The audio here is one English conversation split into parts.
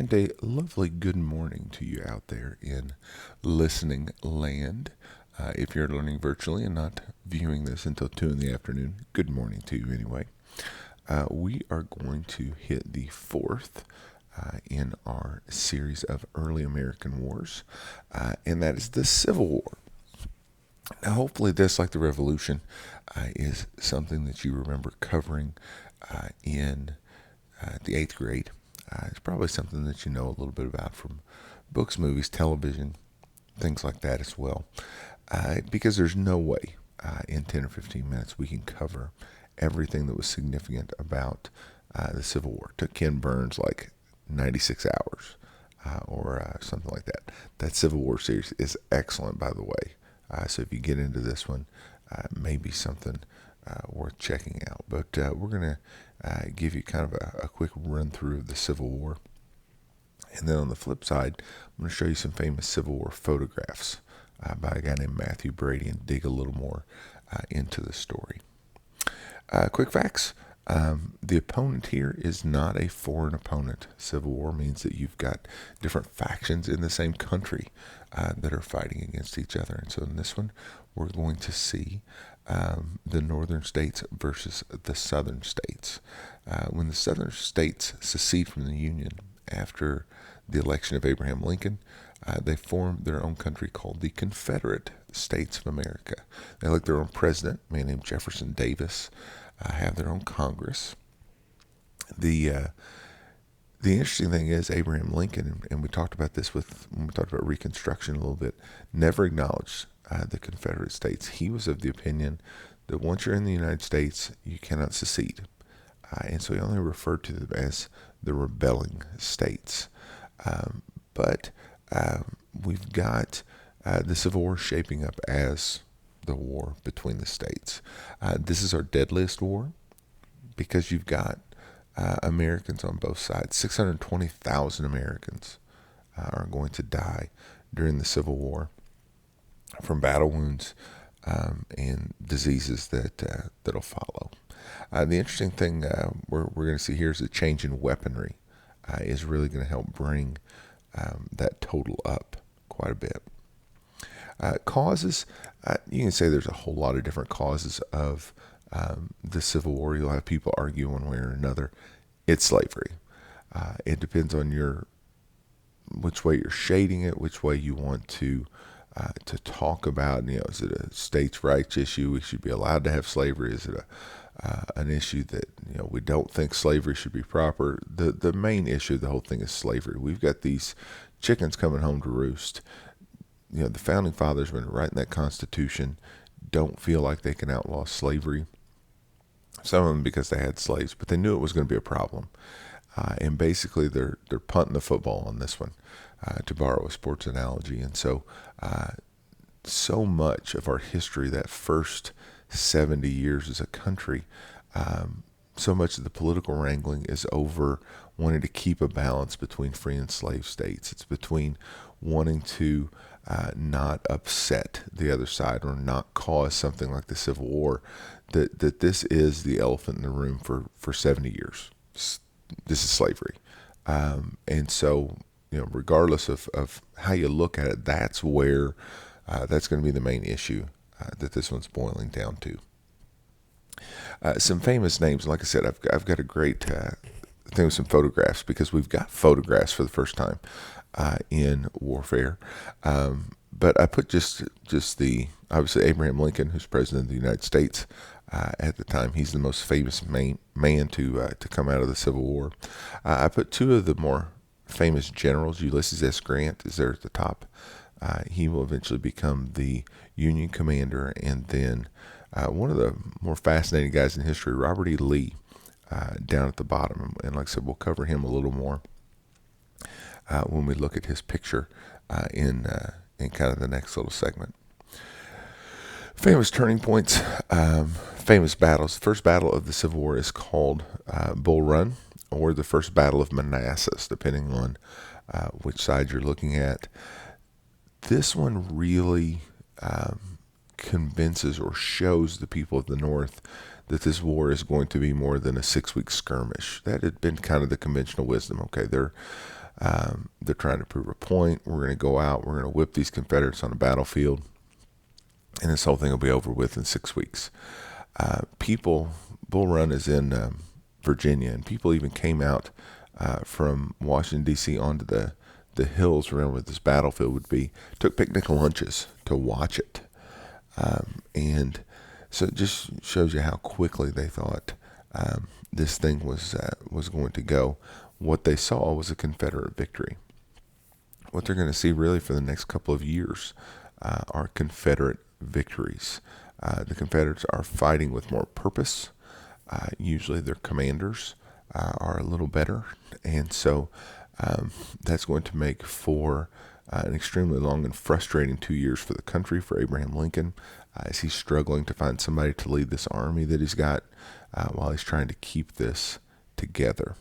And a lovely good morning to you out there in listening land. If you're learning virtually and not viewing this until 2 in the afternoon, good morning to you anyway. We are going to hit the fourth in our series of early American wars, and that is the Civil War. Now, hopefully, this, like the Revolution, is something that you remember covering in the eighth grade. It's probably something that you know a little bit about from books, movies, television, things like that as well. Because there's no way in 10 or 15 minutes we can cover everything that was significant about the Civil War. It took Ken Burns like 96 hours or something like that. That Civil War series is excellent, by the way. So if you get into this one, maybe something worth checking out. But we're going to give you kind of a quick run through of the Civil War. And then on the flip side, I'm going to show you some famous Civil War photographs by a guy named Matthew Brady and dig a little more into the story. Quick facts. The opponent here is not a foreign opponent. Civil War means that you've got different factions in the same country that are fighting against each other. And so in this one, we're going to see the northern states versus the southern states. When the southern states secede from the Union after the election of Abraham Lincoln, they formed their own country called the Confederate States of America. They elect their own president, a man named Jefferson Davis, have their own Congress. The interesting thing is Abraham Lincoln, and we talked about this when we talked about Reconstruction a little bit, never acknowledged the Confederate States. He was of the opinion that once you're in the United States, you cannot secede. And so he only referred to them as the rebelling states. But we've got the Civil War shaping up as the war between the states. This is our deadliest war because you've got Americans on both sides. 620,000 Americans are going to die during the Civil War from battle wounds and diseases that'll follow. The interesting thing we're going to see here is a change in weaponry is really going to help bring that total up quite a bit. Causes, you can say there's a whole lot of different causes of the Civil War. You'll have people argue one way or another. It's slavery. It depends on which way you're shading it, which way you want to talk about. Is it a states' rights issue? We should be allowed to have slavery. Is it an issue that we don't think slavery should be proper? The main issue of the whole thing is slavery. We've got these chickens coming home to roost. The founding fathers, when writing that Constitution, don't feel like they can outlaw slavery. Some of them because they had slaves, but they knew it was going to be a problem. And basically, they're punting the football on this one, to borrow a sports analogy. And so much of our history, that first 70 years as a country, so much of the political wrangling is over wanting to keep a balance between free and slave states. It's between wanting to not upset the other side or not cause something like the Civil War, that this is the elephant in the room for 70 years. This is slavery. And so, regardless of how you look at it, that's where that's going to be the main issue that this one's boiling down to. Some famous names, like I said, I've got a great thing with some photographs because we've got photographs for the first time in warfare. But I put just obviously Abraham Lincoln, who's president of the United States at the time. He's the most famous man to come out of the Civil War. I put two of the more famous generals. Ulysses S. Grant is there at the top. He will eventually become the Union commander, and then one of the more fascinating guys in history, Robert E. Lee, down at the bottom. And like I said, we'll cover him a little more when we look at his picture in kind of the next little segment. Famous turning points, famous battles. The first battle of the Civil War is called Bull Run, or the First Battle of Manassas, depending on which side you're looking at. This one really convinces or shows the people of the North that this war is going to be more than a 6-week skirmish. That had been kind of the conventional wisdom. Okay, they're They're trying to prove a point. We're going to go out. We're going to whip these Confederates on a battlefield, and this whole thing will be over with in 6 weeks. Bull Run is in Virginia, and people even came out from Washington, D.C. onto the hills around where this battlefield would be, took picnic lunches to watch it. And so it just shows you how quickly they thought this thing was going to go. What they saw was a Confederate victory. What they're going to see really for the next couple of years are Confederate victories. The Confederates are fighting with more purpose. Usually their commanders are a little better. And so that's going to make for an extremely long and frustrating 2 years for the country, for Abraham Lincoln, as he's struggling to find somebody to lead this army that he's got while he's trying to keep this together.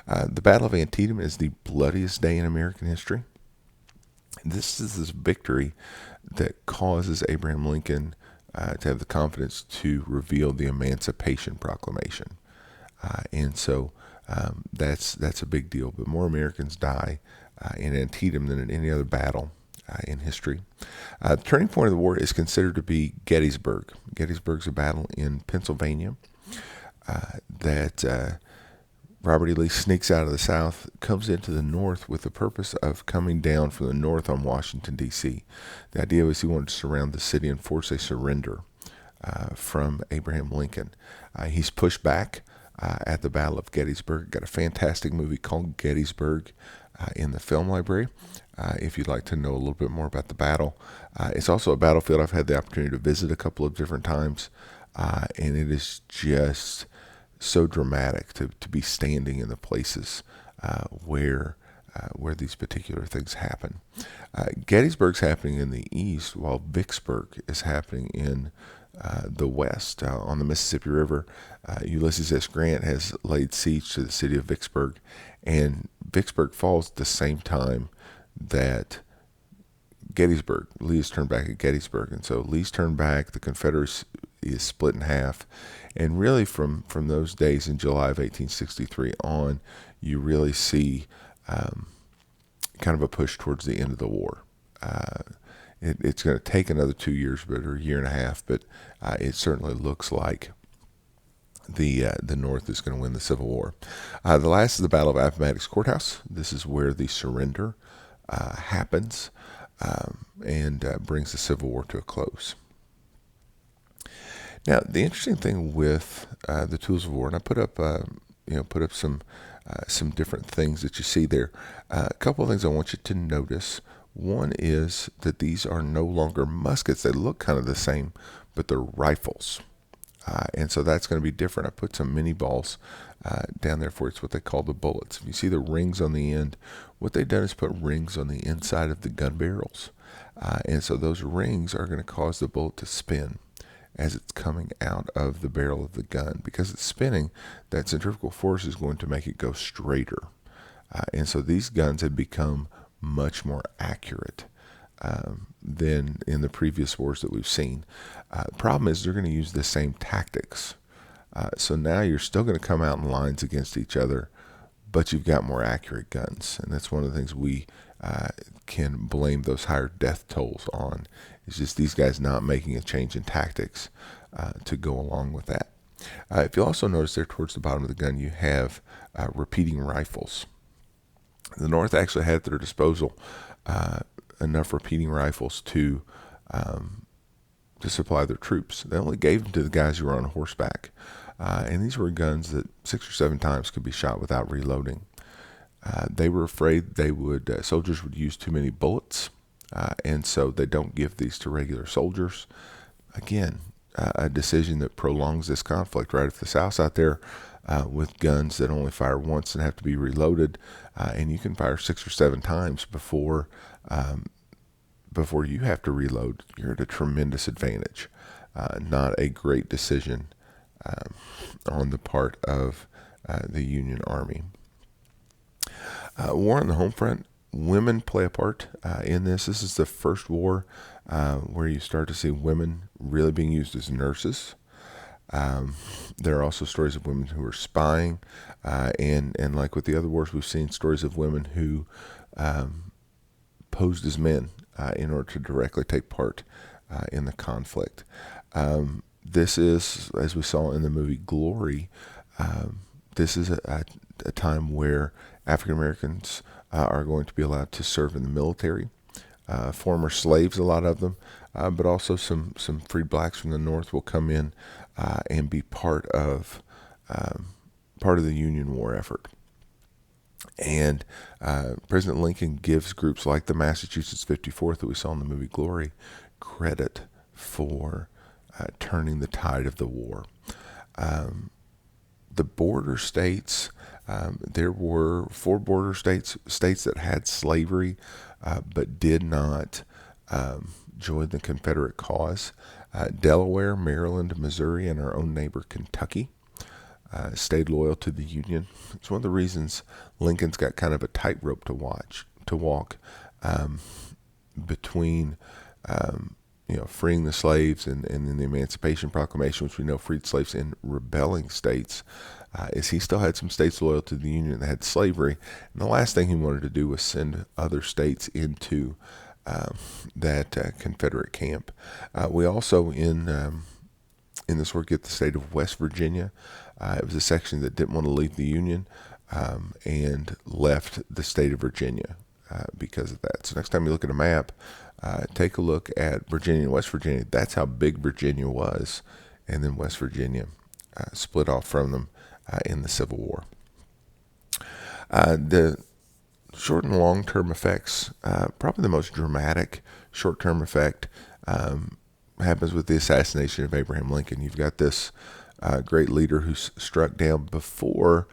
The Battle of Antietam is the bloodiest day in American history. This is this victory that causes Abraham Lincoln to have the confidence to reveal the Emancipation Proclamation. And so that's a big deal. But more Americans die in Antietam than in any other battle in history. The turning point of the war is considered to be Gettysburg. Gettysburg's a battle in Pennsylvania that Robert E. Lee sneaks out of the South, comes into the North with the purpose of coming down from the north on Washington, D.C. The idea was he wanted to surround the city and force a surrender from Abraham Lincoln. He's pushed back at the Battle of Gettysburg. Got a fantastic movie called Gettysburg in the film library if you'd like to know a little bit more about the battle. It's also a battlefield I've had the opportunity to visit a couple of different times, and it is just so dramatic to be standing in the places where these particular things happen. Gettysburg's happening in the east, while Vicksburg is happening in the west. On the Mississippi River, Ulysses S. Grant has laid siege to the city of Vicksburg, and Vicksburg falls at the same time that Lee is turned back at Gettysburg. And so Lee's turned back, the Confederacy is split in half. And really from those days in July of 1863 on, you really see kind of a push towards the end of the war. It's going to take another 2 years, or a year and a half, but it certainly looks like the North is going to win the Civil War. The last is the Battle of Appomattox Courthouse. This is where the surrender happens and brings the Civil War to a close. Now, the interesting thing with the tools of war, and I put up some different things that you see there. A couple of things I want you to notice. One is that these are no longer muskets. They look kind of the same, but they're rifles. And so that's going to be different. I put some mini balls down there for it. It's what they call the bullets. If you see the rings on the end, what they've done is put rings on the inside of the gun barrels. And so those rings are going to cause the bullet to spin as it's coming out of the barrel of the gun. Because it's spinning, that centrifugal force is going to make it go straighter. And so these guns have become much more accurate than in the previous wars that we've seen. The problem is they're going to use the same tactics. So now you're still going to come out in lines against each other, but you've got more accurate guns. And that's one of the things we can blame those higher death tolls on. It's just these guys not making a change in tactics to go along with that. If you'll also notice there towards the bottom of the gun, you have repeating rifles. The North actually had at their disposal enough repeating rifles to supply their troops. They only gave them to the guys who were on horseback. And these were guns that 6 or 7 times could be shot without reloading. They were afraid soldiers would use too many bullets, and so they don't give these to regular soldiers. Again, a decision that prolongs this conflict, right? If the South's out there with guns that only fire once and have to be reloaded, and you can fire 6 or 7 times before you have to reload, you're at a tremendous advantage. Not a great decision on the part of the Union Army. War on the home front. Women play a part in this. This is the first war where you start to see women really being used as nurses. There are also stories of women who are spying, and like with the other wars, we've seen stories of women who posed as men in order to directly take part in the conflict. This is, as we saw in the movie Glory, this is a time where African Americans are going to be allowed to serve in the military. Former slaves, a lot of them, but also some freed blacks from the North will come in and be part of the Union War effort. And President Lincoln gives groups like the Massachusetts 54th that we saw in the movie Glory credit for turning the tide of the war. The border states, there were 4 border states that had slavery, but did not join the Confederate cause. Delaware, Maryland, Missouri, and our own neighbor Kentucky stayed loyal to the Union. It's one of the reasons Lincoln's got kind of a tightrope to walk between freeing the slaves and then the Emancipation Proclamation, which we know freed slaves in rebelling states, is he still had some states loyal to the Union that had slavery. And the last thing he wanted to do was send other states into that Confederate camp. We also, in this work, get the state of West Virginia. It was a section that didn't want to leave the Union and left the state of Virginia because of that. So next time you look at a map, take a look at Virginia and West Virginia. That's how big Virginia was. And then West Virginia split off from them in the Civil War. The short and long-term effects, probably the most dramatic short-term effect happens with the assassination of Abraham Lincoln. You've got this great leader who's struck down before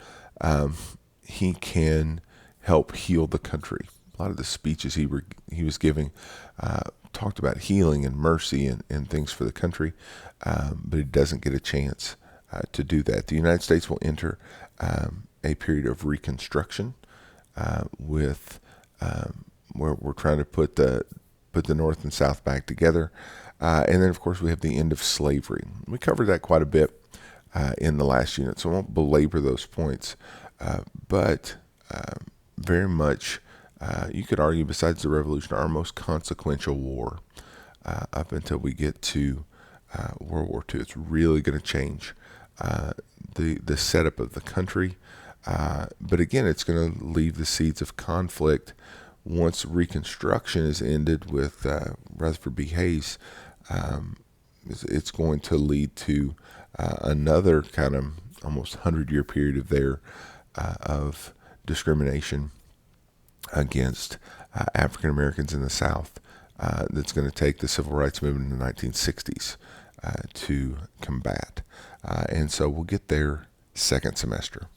he can help heal the country. A lot of the speeches he was giving talked about healing and mercy and things for the country, but he doesn't get a chance to do that. The United States will enter a period of reconstruction with where we're trying to put the North and South back together. And then, of course, we have the end of slavery. We covered that quite a bit in the last unit, so I won't belabor those points. But very much, you could argue, besides the Revolution, our most consequential war up until we get to World War II. It's really going to change the setup of the country. But again, it's going to leave the seeds of conflict once Reconstruction is ended with Rutherford B. Hayes. It's going to lead to another kind of almost 100-year period of discrimination against African Americans in the South that's going to take the civil rights movement in the 1960s to combat. And so we'll get there second semester.